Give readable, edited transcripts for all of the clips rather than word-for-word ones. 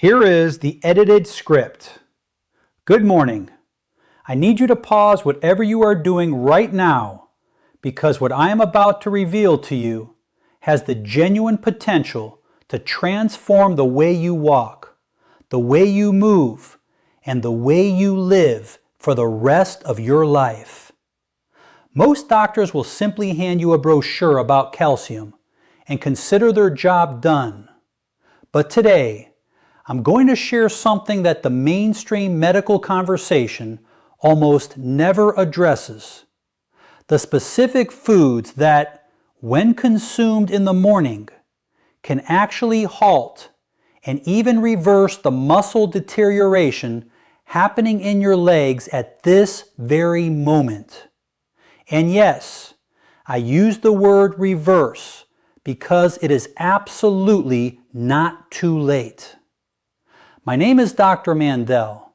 Here is the edited script. Good morning. I need you to pause whatever you are doing right now because what I am about to reveal to you has the genuine potential to transform the way you walk, the way you move, and the way you live for the rest of your life. Most doctors will simply hand you a brochure about calcium and consider their job done. But today, I'm going to share something that the mainstream medical conversation almost never addresses. The specific foods that, when consumed in the morning, can actually halt and even reverse the muscle deterioration happening in your legs at this very moment. And yes, I use the word reverse because it is absolutely not too late. My name is Dr. Mandell,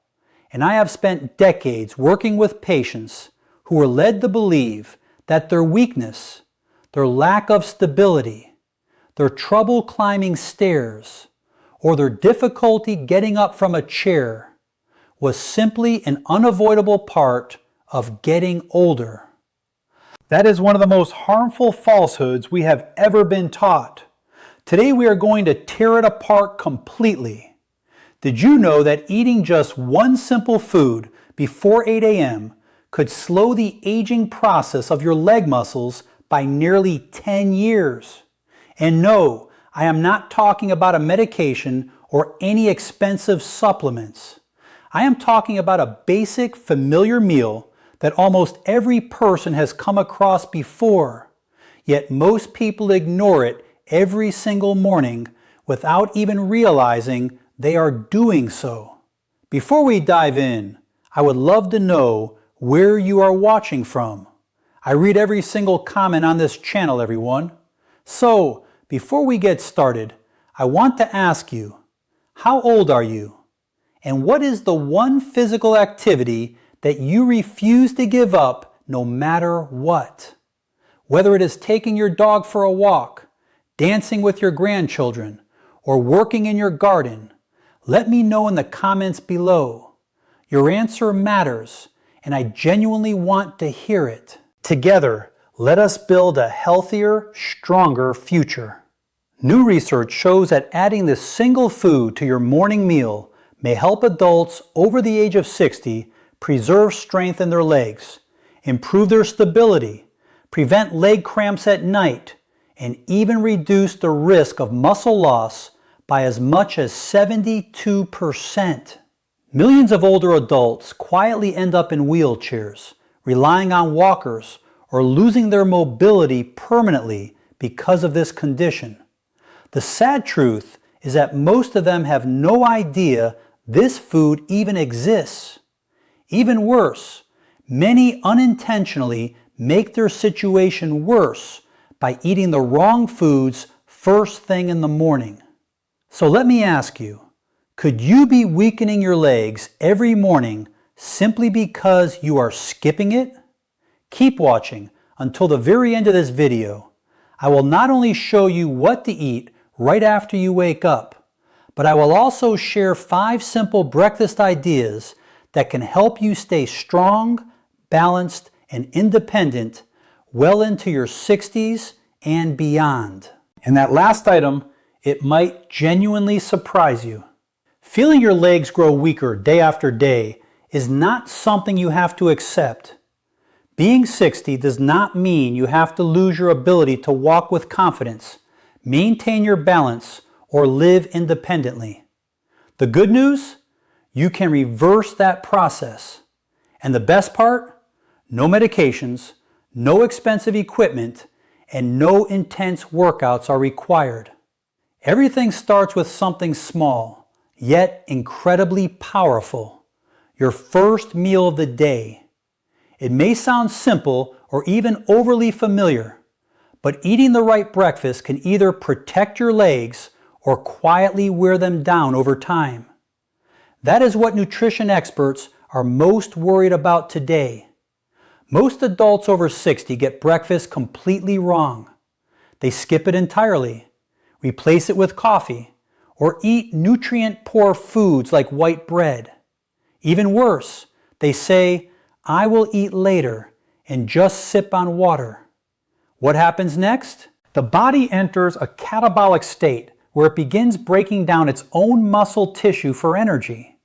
and I have spent decades working with patients who are led to believe that their weakness, their lack of stability, their trouble climbing stairs, or their difficulty getting up from a chair was simply an unavoidable part of getting older. That is one of the most harmful falsehoods we have ever been taught. Today we are going to tear it apart completely. Did you know that eating just one simple food before 8 a.m. could slow the aging process of your leg muscles by nearly 10 years? And no, I am not talking about a medication or any expensive supplements. I am talking about a basic, familiar meal that almost every person has come across before, yet most people ignore it every single morning without even realizing they are doing so. Before we dive in, I would love to know where you are watching from. I read every single comment on this channel, everyone. So, before we get started, I want to ask you, how old are you? And what is the one physical activity that you refuse to give up no matter what? Whether it is taking your dog for a walk, dancing with your grandchildren, or working in your garden, let me know in the comments below. Your answer matters, and I genuinely want to hear it. Together, let us build a healthier, stronger future. New research shows that adding this single food to your morning meal may help adults over the age of 60 preserve strength in their legs, improve their stability, prevent leg cramps at night, and even reduce the risk of muscle loss by as much as 72%. Millions of older adults quietly end up in wheelchairs, relying on walkers, or losing their mobility permanently because of this condition. The sad truth is that most of them have no idea this food even exists. Even worse, many unintentionally make their situation worse by eating the wrong foods first thing in the morning. So let me ask you, could you be weakening your legs every morning simply because you are skipping it? Keep watching until the very end of this video. I will not only show you what to eat right after you wake up, but I will also share 5 simple breakfast ideas that can help you stay strong, balanced, and independent well into your 60s and beyond. And that last item, it might genuinely surprise you. Feeling your legs grow weaker day after day is not something you have to accept. Being 60 does not mean you have to lose your ability to walk with confidence, maintain your balance, or live independently. The good news? You can reverse that process. And the best part? No medications, no expensive equipment, and no intense workouts are required. Everything starts with something small, yet incredibly powerful. Your first meal of the day. It may sound simple or even overly familiar, but eating the right breakfast can either protect your legs or quietly wear them down over time. That is what nutrition experts are most worried about today. Most adults over 60 get breakfast completely wrong. They skip it entirely, replace it with coffee, or eat nutrient-poor foods like white bread. Even worse, they say, "I will eat later and just sip on water." What happens next? The body enters a catabolic state where it begins breaking down its own muscle tissue for energy.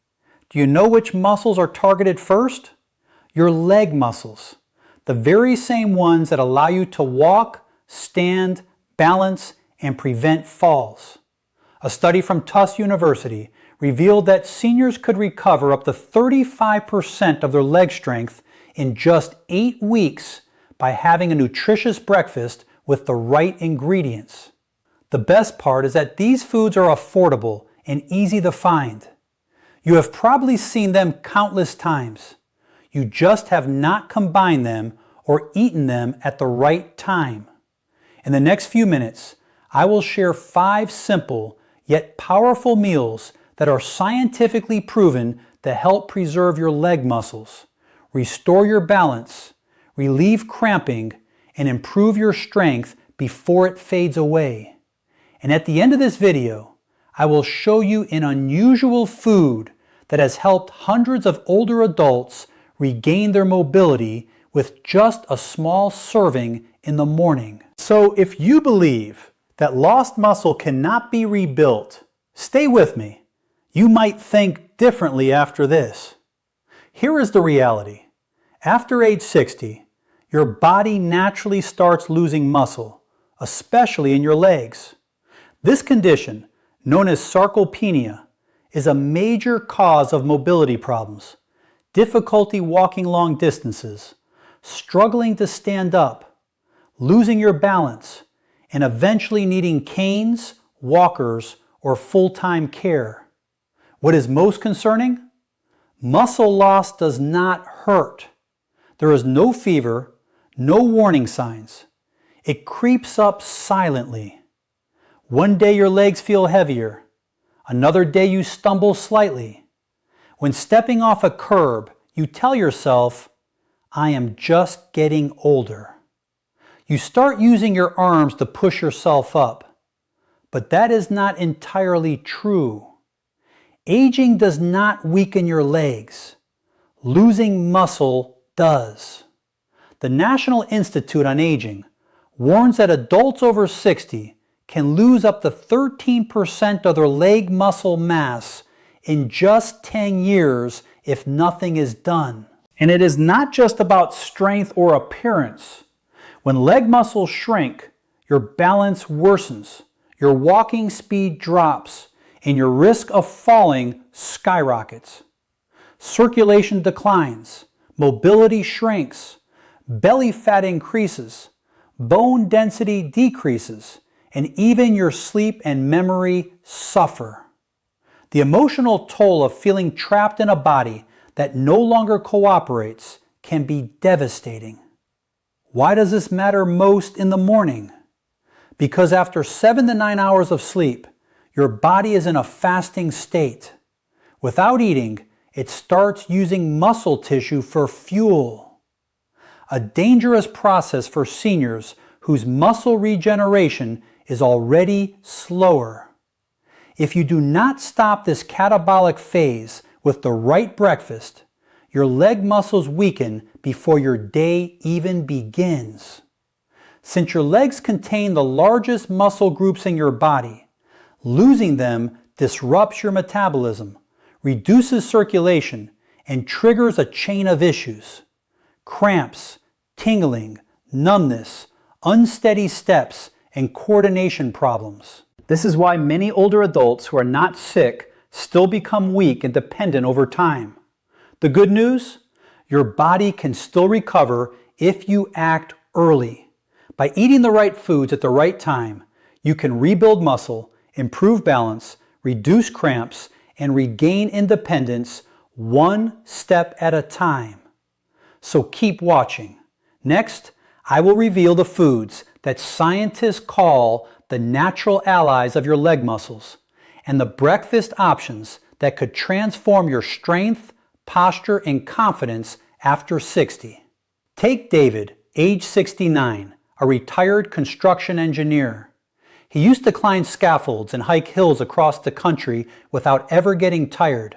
Do you know which muscles are targeted first? Your leg muscles, the very same ones that allow you to walk, stand, balance, and prevent falls. A study from Tufts University revealed that seniors could recover up to 35% of their leg strength in just 8 weeks by having a nutritious breakfast with the right ingredients. The best part is that these foods are affordable and easy to find. You have probably seen them countless times. You just have not combined them or eaten them at the right time. In the next few minutes, I will share 5 simple yet powerful meals that are scientifically proven to help preserve your leg muscles, restore your balance, relieve cramping, and improve your strength before it fades away. And at the end of this video, I will show you an unusual food that has helped hundreds of older adults regain their mobility with just a small serving in the morning. So if you believe that lost muscle cannot be rebuilt, stay with me. You might think differently after this. Here is the reality. After age 60, your body naturally starts losing muscle, especially in your legs. This condition, known as sarcopenia, is a major cause of mobility problems, difficulty walking long distances, struggling to stand up, losing your balance, and eventually needing canes, walkers, or full-time care. What is most concerning? Muscle loss does not hurt. There is no fever, no warning signs. It creeps up silently. One day your legs feel heavier. Another day you stumble slightly. When stepping off a curb, you tell yourself, "I am just getting older." You start using your arms to push yourself up. But that is not entirely true. Aging does not weaken your legs. Losing muscle does. The National Institute on Aging warns that adults over 60 can lose up to 13% of their leg muscle mass in just 10 years if nothing is done. And it is not just about strength or appearance. When leg muscles shrink, your balance worsens, your walking speed drops, and your risk of falling skyrockets. Circulation declines, mobility shrinks, belly fat increases, bone density decreases, and even your sleep and memory suffer. The emotional toll of feeling trapped in a body that no longer cooperates can be devastating. Why does this matter most in the morning? Because after 7 to 9 hours of sleep, your body is in a fasting state. Without eating, it starts using muscle tissue for fuel. A dangerous process for seniors whose muscle regeneration is already slower. If you do not stop this catabolic phase with the right breakfast, your leg muscles weaken before your day even begins. Since your legs contain the largest muscle groups in your body, losing them disrupts your metabolism, reduces circulation, and triggers a chain of issues. Cramps, tingling, numbness, unsteady steps, and coordination problems. This is why many older adults who are not sick still become weak and dependent over time. The good news? Your body can still recover if you act early. By eating the right foods at the right time, you can rebuild muscle, improve balance, reduce cramps, and regain independence one step at a time. So keep watching. Next, I will reveal the foods that scientists call the natural allies of your leg muscles and the breakfast options that could transform your strength, posture, and confidence after 60. Take David, age 69, a retired construction engineer. He used to climb scaffolds and hike hills across the country without ever getting tired.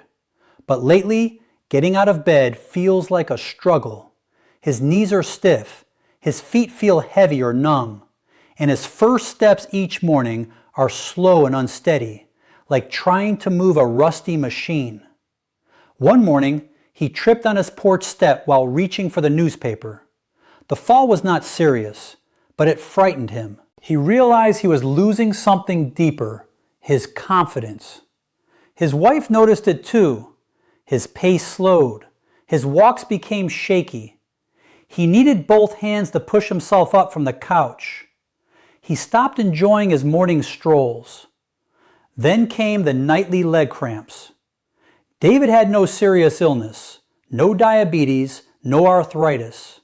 But lately, getting out of bed feels like a struggle. His knees are stiff, his feet feel heavy or numb, and his first steps each morning are slow and unsteady, like trying to move a rusty machine. One morning, he tripped on his porch step while reaching for the newspaper. The fall was not serious, but it frightened him. He realized he was losing something deeper, his confidence. His wife noticed it too. His pace slowed. His walks became shaky. He needed both hands to push himself up from the couch. He stopped enjoying his morning strolls. Then came the nightly leg cramps. David had no serious illness, no diabetes, no arthritis.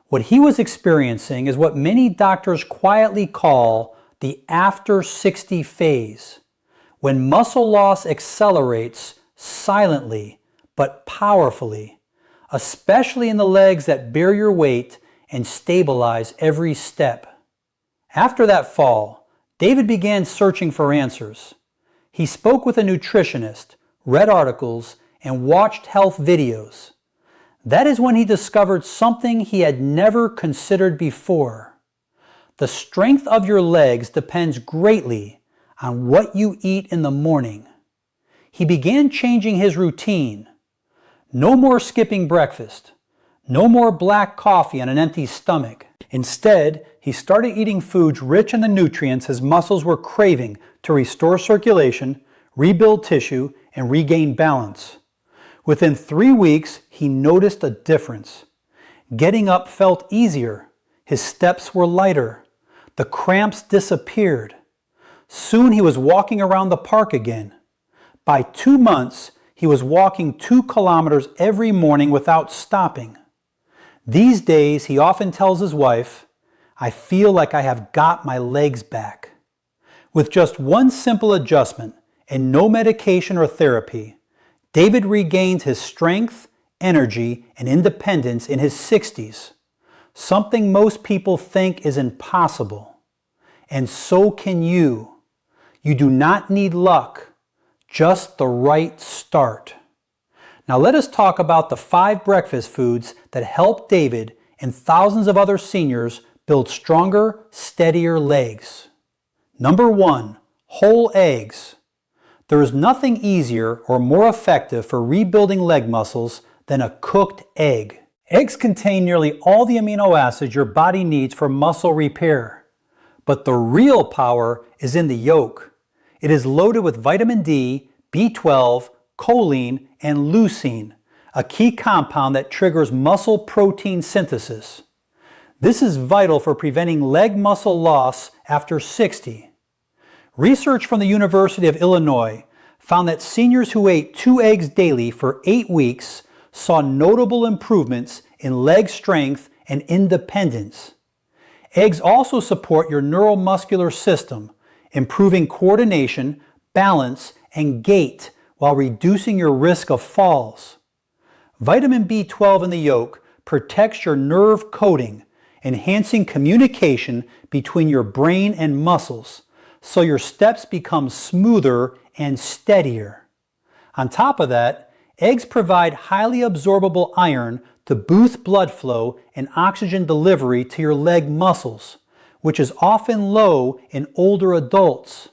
What he was experiencing is what many doctors quietly call the after 60 phase, when muscle loss accelerates silently but powerfully, especially in the legs that bear your weight and stabilize every step. After that fall, David began searching for answers. He spoke with a nutritionist, read articles, and watched health videos. That is when he discovered something he had never considered before. The strength of your legs depends greatly on what you eat in the morning. He began changing his routine. No more skipping breakfast. No more black coffee on an empty stomach. Instead, he started eating foods rich in the nutrients his muscles were craving to restore circulation, rebuild tissue, and regain balance. Within 3 weeks, he noticed a difference. Getting up felt easier. His steps were lighter. The cramps disappeared. Soon he was walking around the park again. By 2 months, he was walking 2 kilometers every morning without stopping. These days, he often tells his wife, "I feel like I have got my legs back." With just one simple adjustment and no medication or therapy, David regained his strength, energy, and independence in his 60s, something most people think is impossible. And so can you. You do not need luck, just the right start. Now let us talk about the 5 breakfast foods that help David and thousands of other seniors build stronger, steadier legs. Number 1, whole eggs. There is nothing easier or more effective for rebuilding leg muscles than a cooked egg. Eggs contain nearly all the amino acids your body needs for muscle repair. But the real power is in the yolk. It is loaded with vitamin D, B12, choline, and leucine, a key compound that triggers muscle protein synthesis. This is vital for preventing leg muscle loss after 60. Research from the University of Illinois found that seniors who ate 2 eggs daily for 8 weeks saw notable improvements in leg strength and independence. Eggs also support your neuromuscular system, improving coordination, balance, and gait while reducing your risk of falls. Vitamin B12 in the yolk protects your nerve coating, enhancing communication between your brain and muscles, so your steps become smoother and steadier. On top of that, eggs provide highly absorbable iron to boost blood flow and oxygen delivery to your leg muscles, which is often low in older adults.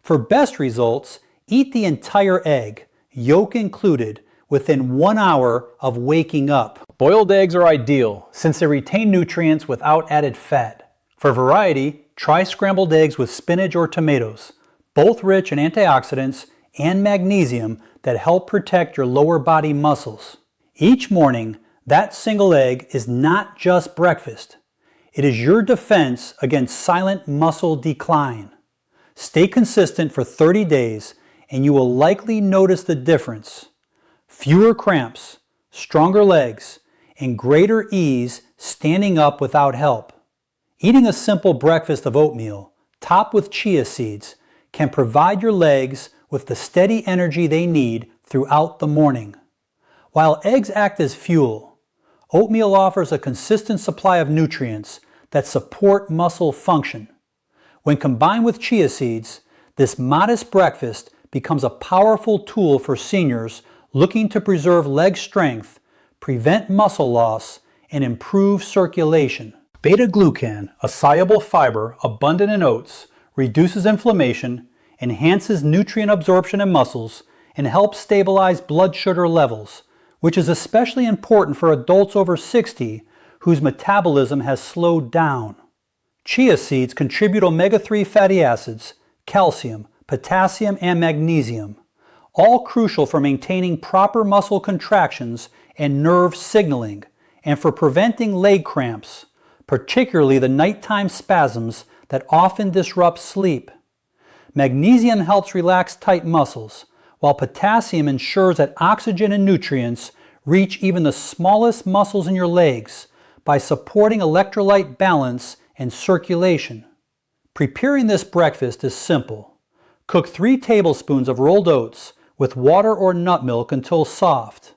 For best results, eat the entire egg, yolk included, within 1 hour of waking up. Boiled eggs are ideal since they retain nutrients without added fat. For variety, try scrambled eggs with spinach or tomatoes, both rich in antioxidants and magnesium that help protect your lower body muscles. Each morning, that single egg is not just breakfast. It is your defense against silent muscle decline. Stay consistent for 30 days and you will likely notice the difference. Fewer cramps, stronger legs, and greater ease standing up without help. Eating a simple breakfast of oatmeal, topped with chia seeds, can provide your legs with the steady energy they need throughout the morning. While eggs act as fuel, oatmeal offers a consistent supply of nutrients that support muscle function. When combined with chia seeds, this modest breakfast becomes a powerful tool for seniors looking to preserve leg strength, prevent muscle loss, and improve circulation. Beta-glucan, a soluble fiber abundant in oats, reduces inflammation, enhances nutrient absorption in muscles, and helps stabilize blood sugar levels, which is especially important for adults over 60 whose metabolism has slowed down. Chia seeds contribute omega-3 fatty acids, calcium, potassium, and magnesium, all crucial for maintaining proper muscle contractions and nerve signaling, and for preventing leg cramps, particularly the nighttime spasms that often disrupt sleep. Magnesium helps relax tight muscles, while potassium ensures that oxygen and nutrients reach even the smallest muscles in your legs by supporting electrolyte balance and circulation. Preparing this breakfast is simple. Cook 3 tablespoons of rolled oats with water or nut milk until soft.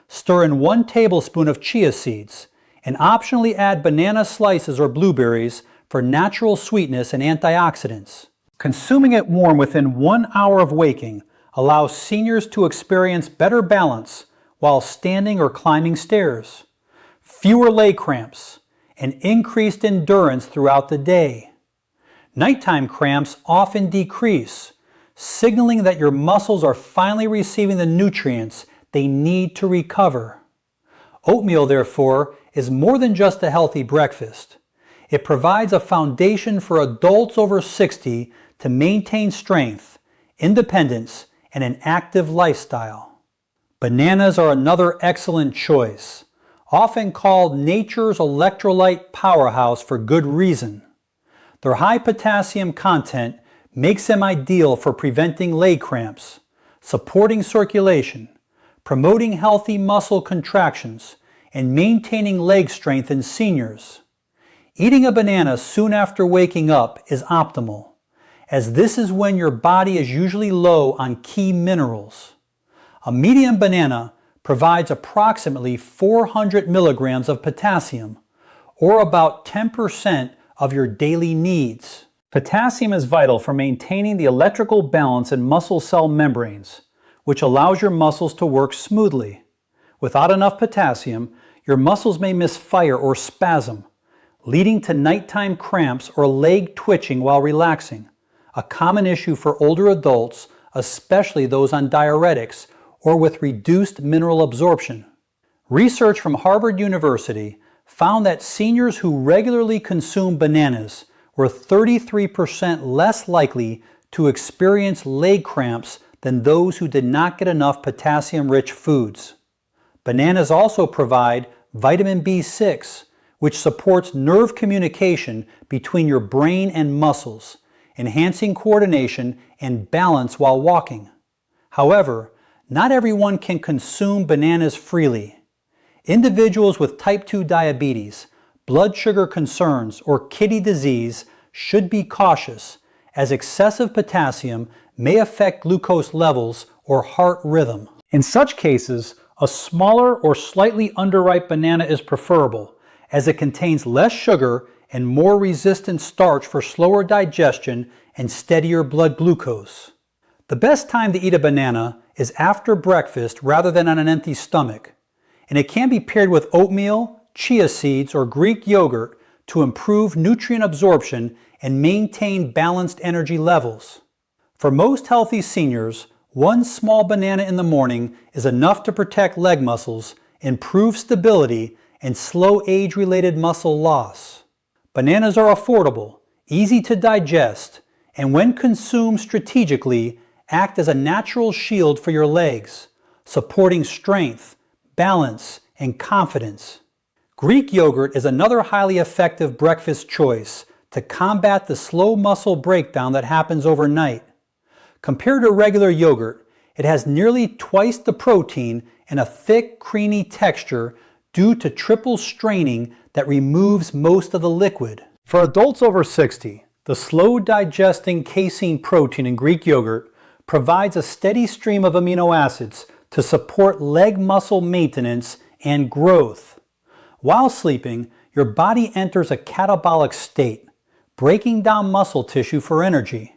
Stir in 1 tablespoon of chia seeds and optionally add banana slices or blueberries for natural sweetness and antioxidants. Consuming it warm within 1 hour of waking allows seniors to experience better balance while standing or climbing stairs, fewer leg cramps, and increased endurance throughout the day. Nighttime cramps often decrease, signaling that your muscles are finally receiving the nutrients they need to recover. Oatmeal, therefore, is more than just a healthy breakfast. It provides a foundation for adults over 60 to maintain strength, independence, and an active lifestyle. Bananas are another excellent choice, often called nature's electrolyte powerhouse for good reason. Their high potassium content makes them ideal for preventing leg cramps, supporting circulation, promoting healthy muscle contractions, and maintaining leg strength in seniors. Eating a banana soon after waking up is optimal, as this is when your body is usually low on key minerals. A medium banana provides approximately 400 milligrams of potassium, or about 10% of your daily needs. Potassium is vital for maintaining the electrical balance in muscle cell membranes, which allows your muscles to work smoothly. Without enough potassium, your muscles may misfire or spasm, leading to nighttime cramps or leg twitching while relaxing, a common issue for older adults, especially those on diuretics or with reduced mineral absorption. Research from Harvard University found that seniors who regularly consume bananas were 33% less likely to experience leg cramps than those who did not get enough potassium-rich foods. Bananas also provide vitamin B6, which supports nerve communication between your brain and muscles, enhancing coordination and balance while walking. However, not everyone can consume bananas freely. Individuals with type 2 diabetes, blood sugar concerns, or kidney disease should be cautious, as excessive potassium may affect glucose levels or heart rhythm. In such cases, a smaller or slightly underripe banana is preferable, as it contains less sugar and more resistant starch for slower digestion and steadier blood glucose. The best time to eat a banana is after breakfast rather than on an empty stomach, and it can be paired with oatmeal, chia seeds, or Greek yogurt to improve nutrient absorption and maintain balanced energy levels. For most healthy seniors, 1 small banana in the morning is enough to protect leg muscles, improve stability, and slow age-related muscle loss. Bananas are affordable, easy to digest, and when consumed strategically, act as a natural shield for your legs, supporting strength, balance, and confidence. Greek yogurt is another highly effective breakfast choice to combat the slow muscle breakdown that happens overnight. Compared to regular yogurt, it has nearly twice the protein and a thick, creamy texture due to triple straining that removes most of the liquid. For adults over 60, the slow-digesting casein protein in Greek yogurt provides a steady stream of amino acids to support leg muscle maintenance and growth. While sleeping, your body enters a catabolic state, breaking down muscle tissue for energy,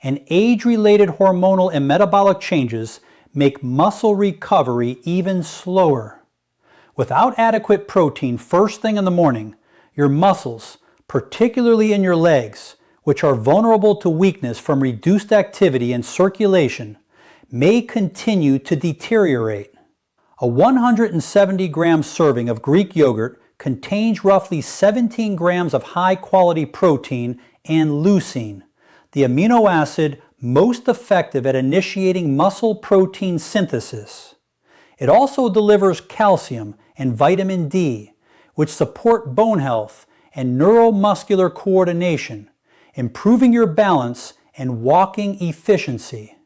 and age-related hormonal and metabolic changes make muscle recovery even slower. Without adequate protein first thing in the morning, your muscles, particularly in your legs, which are vulnerable to weakness from reduced activity and circulation, may continue to deteriorate. A 170-gram serving of Greek yogurt contains roughly 17 grams of high-quality protein and leucine, the amino acid most effective at initiating muscle protein synthesis. It also delivers calcium and vitamin D, which support bone health and neuromuscular coordination, improving your balance and walking efficiency.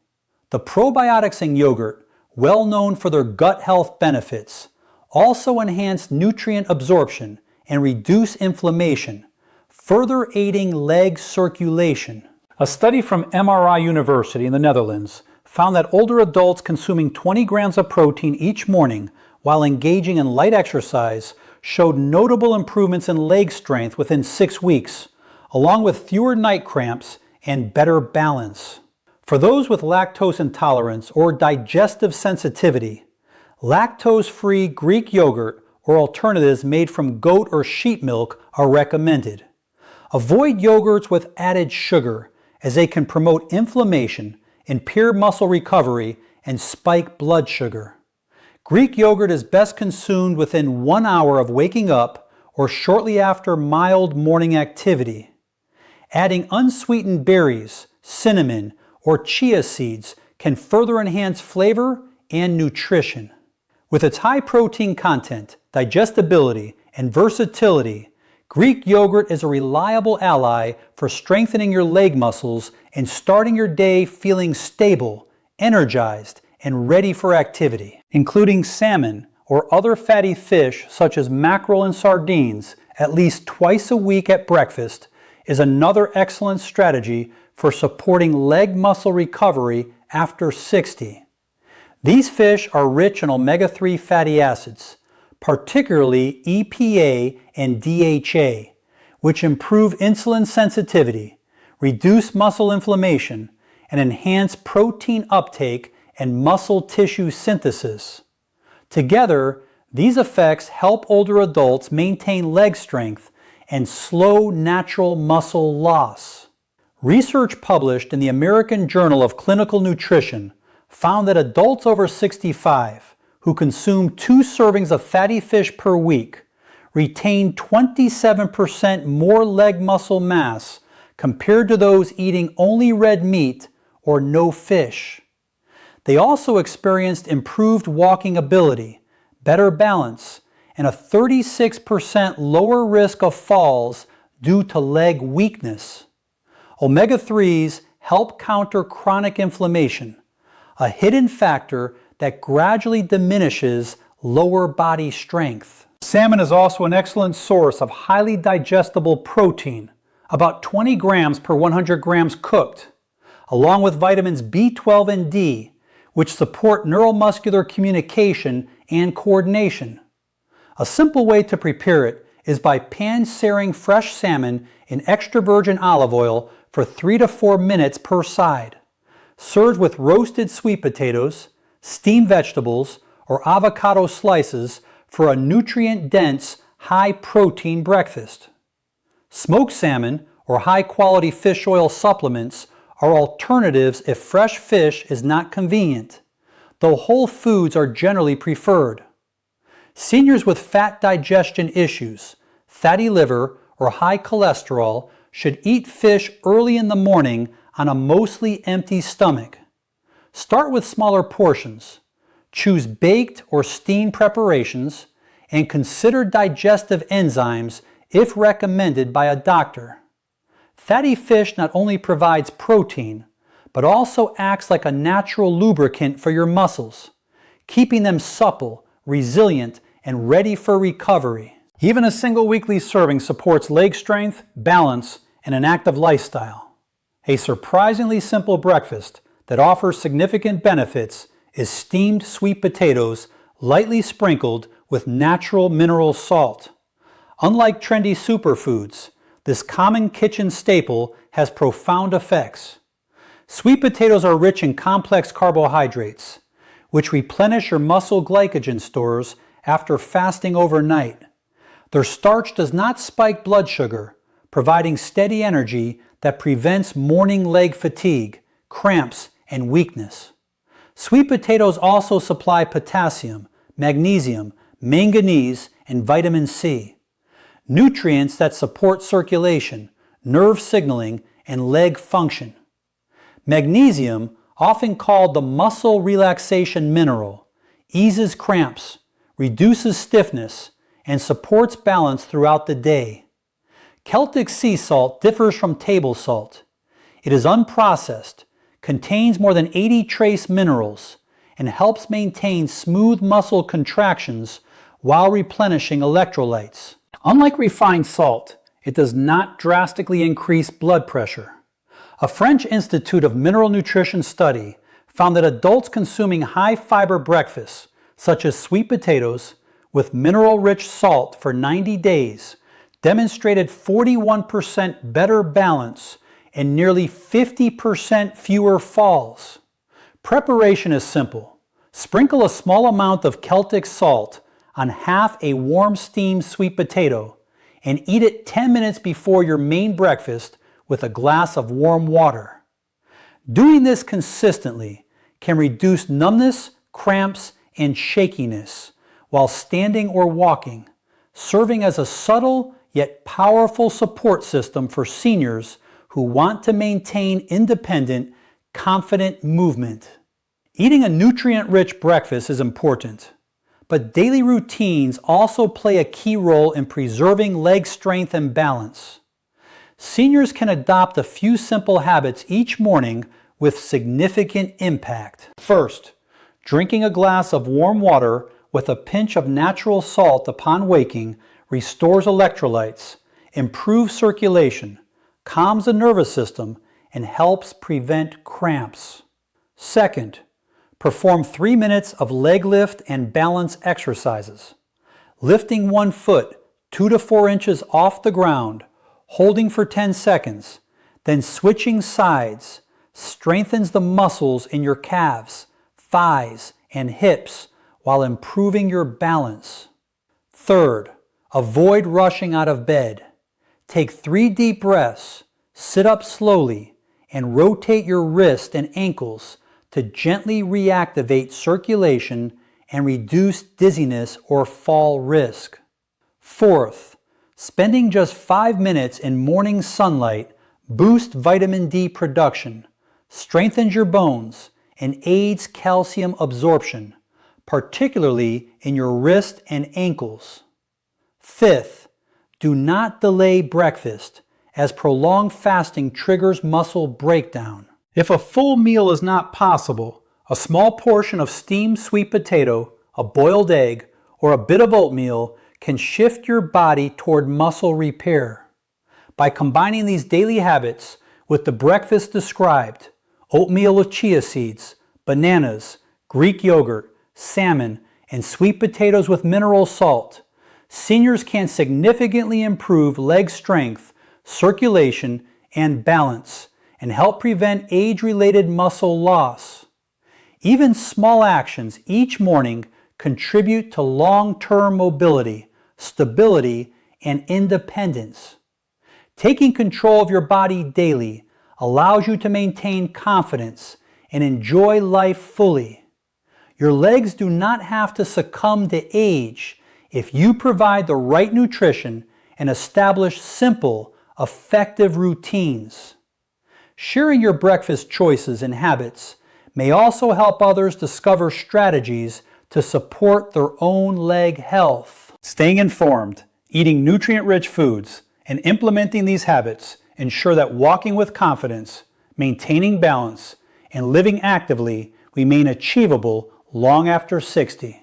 The probiotics in yogurt, well known for their gut health benefits, also enhance nutrient absorption and reduce inflammation, further aiding leg circulation. A study from MRI University in the Netherlands found that older adults consuming 20 grams of protein each morning while engaging in light exercise showed notable improvements in leg strength within 6 weeks, along with fewer night cramps and better balance. For those with lactose intolerance or digestive sensitivity, lactose-free Greek yogurt or alternatives made from goat or sheep milk are recommended. Avoid yogurts with added sugar, as they can promote inflammation, impair muscle recovery, and spike blood sugar. Greek yogurt is best consumed within 1 hour of waking up or shortly after mild morning activity. Adding unsweetened berries, cinnamon, or chia seeds can further enhance flavor and nutrition. With its high protein content, digestibility, and versatility, Greek yogurt is a reliable ally for strengthening your leg muscles and starting your day feeling stable, energized, and ready for activity. Including salmon or other fatty fish such as mackerel and sardines at least twice a week at breakfast is another excellent strategy for supporting leg muscle recovery after 60. These fish are rich in omega-3 fatty acids, particularly EPA and DHA, which improve insulin sensitivity, reduce muscle inflammation, and enhance protein uptake and muscle tissue synthesis. Together, these effects help older adults maintain leg strength and slow natural muscle loss. Research published in the American Journal of Clinical Nutrition found that adults over 65 who consume 2 servings of fatty fish per week retain 27% more leg muscle mass compared to those eating only red meat or no fish. They also experienced improved walking ability, better balance, and a 36% lower risk of falls due to leg weakness. Omega-3s help counter chronic inflammation, a hidden factor that gradually diminishes lower body strength. Salmon is also an excellent source of highly digestible protein, about 20 grams per 100 grams cooked, along with vitamins B12 and D, which support neuromuscular communication and coordination. A simple way to prepare it is by pan-searing fresh salmon in extra virgin olive oil for 3 to 4 minutes per side. Served with roasted sweet potatoes, steamed vegetables, or avocado slices for a nutrient-dense, high-protein breakfast. Smoked salmon or high-quality fish oil supplements are alternatives if fresh fish is not convenient, though whole foods are generally preferred. Seniors with fat digestion issues, fatty liver, or high cholesterol should eat fish early in the morning on a mostly empty stomach. Start with smaller portions, choose baked or steamed preparations, and consider digestive enzymes if recommended by a doctor. Fatty fish not only provides protein, but also acts like a natural lubricant for your muscles, keeping them supple, resilient, and ready for recovery. Even a single weekly serving supports leg strength, balance, and an active lifestyle. A surprisingly simple breakfast that offers significant benefits is steamed sweet potatoes lightly sprinkled with natural mineral salt. Unlike trendy superfoods, this common kitchen staple has profound effects. Sweet potatoes are rich in complex carbohydrates, which replenish your muscle glycogen stores after fasting overnight. Their starch does not spike blood sugar, providing steady energy that prevents morning leg fatigue, cramps, and weakness. Sweet potatoes also supply potassium, magnesium, manganese, and vitamin C, nutrients that support circulation, nerve signaling, and leg function. Magnesium, often called the muscle relaxation mineral, eases cramps, reduces stiffness, and supports balance throughout the day. Celtic sea salt differs from table salt. It is unprocessed, contains more than 80 trace minerals, and helps maintain smooth muscle contractions while replenishing electrolytes. Unlike refined salt, it does not drastically increase blood pressure. A French Institute of Mineral Nutrition study found that adults consuming high-fiber breakfasts, such as sweet potatoes, with mineral-rich salt for 90 days, demonstrated 41% better balance and nearly 50% fewer falls. Preparation is simple. Sprinkle a small amount of Celtic salt on half a warm steamed sweet potato and eat it 10 minutes before your main breakfast with a glass of warm water. Doing this consistently can reduce numbness, cramps, and shakiness while standing or walking, serving as a subtle yet powerful support system for seniors who want to maintain independent, confident movement. Eating a nutrient-rich breakfast is important, but daily routines also play a key role in preserving leg strength and balance. Seniors can adopt a few simple habits each morning with significant impact. First, drinking a glass of warm water with a pinch of natural salt upon waking restores electrolytes, improves circulation, calms the nervous system, and helps prevent cramps. Second, perform 3 minutes of leg lift and balance exercises. Lifting one foot 2 to 4 inches off the ground, holding for 10 seconds, then switching sides strengthens the muscles in your calves, thighs, and hips while improving your balance. Third, avoid rushing out of bed. Take 3 deep breaths, sit up slowly, and rotate your wrists and ankles to gently reactivate circulation and reduce dizziness or fall risk. Fourth, spending just 5 minutes in morning sunlight boosts vitamin D production, strengthens your bones, and aids calcium absorption, particularly in your wrists and ankles. Fifth, do not delay breakfast, as prolonged fasting triggers muscle breakdown. If a full meal is not possible, a small portion of steamed sweet potato, a boiled egg, or a bit of oatmeal can shift your body toward muscle repair. By combining these daily habits with the breakfast described, oatmeal with chia seeds, bananas, Greek yogurt, salmon, and sweet potatoes with mineral salt, seniors can significantly improve leg strength, circulation, and balance, and help prevent age-related muscle loss. Even small actions each morning contribute to long-term mobility, stability, and independence. Taking control of your body daily allows you to maintain confidence and enjoy life fully. Your legs do not have to succumb to age if you provide the right nutrition and establish simple, effective routines. Sharing your breakfast choices and habits may also help others discover strategies to support their own leg health. Staying informed, eating nutrient-rich foods, and implementing these habits ensure that walking with confidence, maintaining balance, and living actively remain achievable long after 60.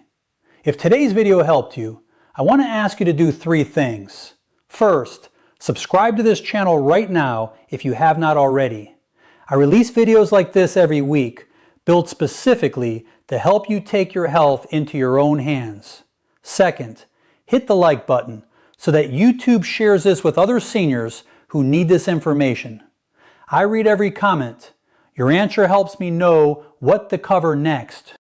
If today's video helped you, I want to ask you to do 3 things. First, subscribe to this channel right now if you have not already. I release videos like this every week, built specifically to help you take your health into your own hands. Second, hit the like button so that YouTube shares this with other seniors who need this information. I read every comment. Your answer helps me know what to cover next.